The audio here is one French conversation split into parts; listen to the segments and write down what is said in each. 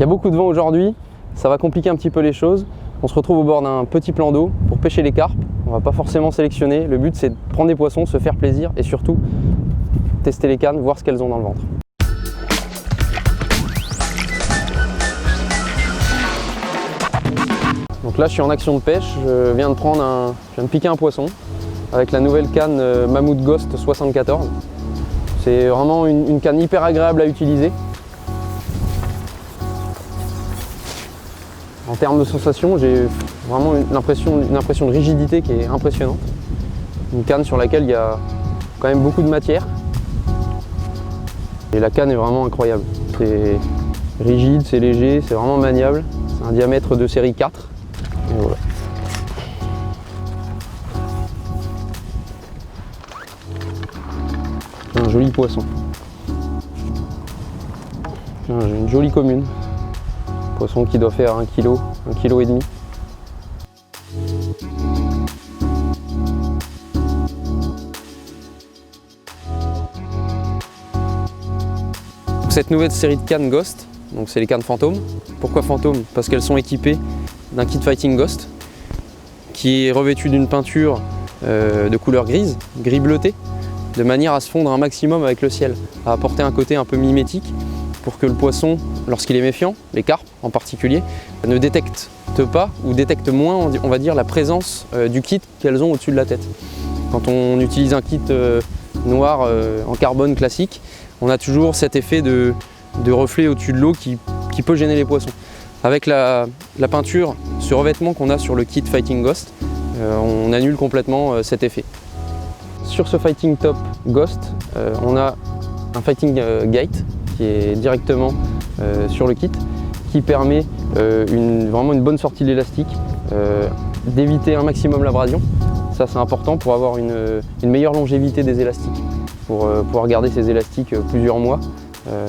y a beaucoup de vent aujourd'hui, ça va compliquer un petit peu les choses. On se retrouve au bord d'un petit plan d'eau pour pêcher les carpes. On va pas forcément sélectionner, le but c'est de prendre des poissons, se faire plaisir et surtout tester les cannes, voir ce qu'elles ont dans le ventre. Donc là je suis en action de pêche, je viens de piquer un poisson avec la nouvelle canne Mammouth Ghost 74. C'est vraiment une canne hyper agréable à utiliser. En termes de sensation, j'ai vraiment une impression de rigidité qui est impressionnante. Une canne sur laquelle il y a quand même beaucoup de matière. Et la canne est vraiment incroyable. C'est rigide, c'est léger, c'est vraiment maniable. C'est un diamètre de série 4. Et voilà. Un joli poisson. J'ai une jolie commune. Poisson qui doit faire 1 kg, 1,5 kg. Cette nouvelle série de cannes Ghost, donc c'est les cannes fantômes. Pourquoi fantômes? Parce qu'elles sont équipées d'un kit Fighting Ghost qui est revêtu d'une peinture de couleur grise, gris bleuté, de manière à se fondre un maximum avec le ciel, à apporter un côté un peu mimétique pour que le poisson, lorsqu'il est méfiant, les carpes en particulier, ne détectent pas ou détectent moins, on va dire, la présence du kit qu'elles ont au-dessus de la tête. Quand on utilise un kit noir en carbone classique, on a toujours cet effet de reflet au-dessus de l'eau qui peut gêner les poissons. Avec la peinture, ce revêtement qu'on a sur le kit Fighting Ghost, on annule complètement cet effet. Sur ce Fighting Top Ghost, on a un Fighting Gate qui est directement sur le kit, qui permet vraiment une bonne sortie de l'élastique, d'éviter un maximum l'abrasion. Ça c'est important pour avoir une meilleure longévité des élastiques, pour pouvoir garder ces élastiques plusieurs mois.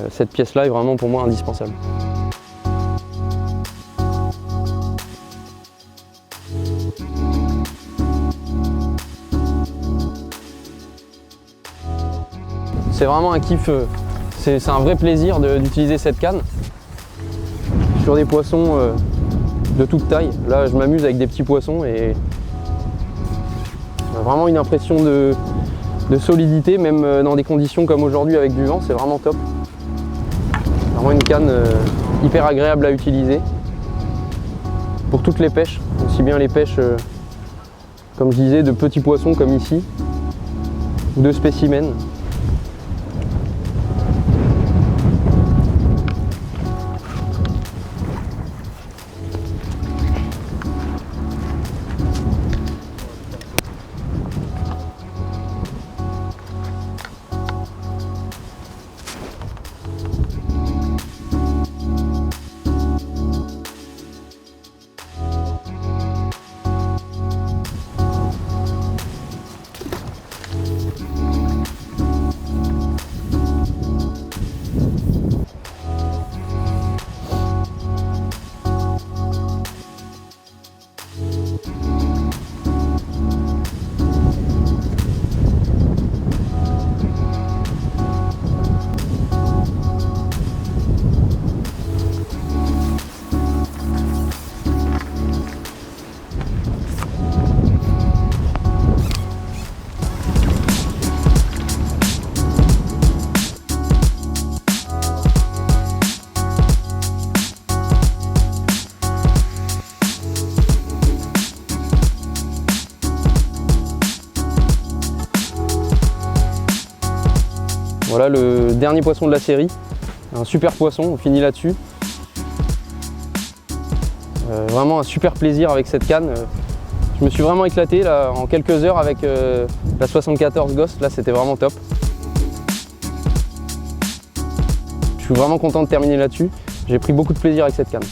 Cette pièce-là est vraiment pour moi indispensable. C'est vraiment un kiff, c'est un vrai plaisir d'utiliser cette canne sur des poissons de toute taille. Là je m'amuse avec des petits poissons et vraiment une impression de solidité, même dans des conditions comme aujourd'hui avec du vent, c'est vraiment top. Vraiment une canne hyper agréable à utiliser pour toutes les pêches, aussi bien les pêches, comme je disais, de petits poissons comme ici, ou de spécimens. Voilà le dernier poisson de la série, un super poisson, on finit là-dessus. Vraiment un super plaisir avec cette canne. Je me suis vraiment éclaté là, en quelques heures avec la 74 Ghost, là c'était vraiment top. Je suis vraiment content de terminer là-dessus, j'ai pris beaucoup de plaisir avec cette canne.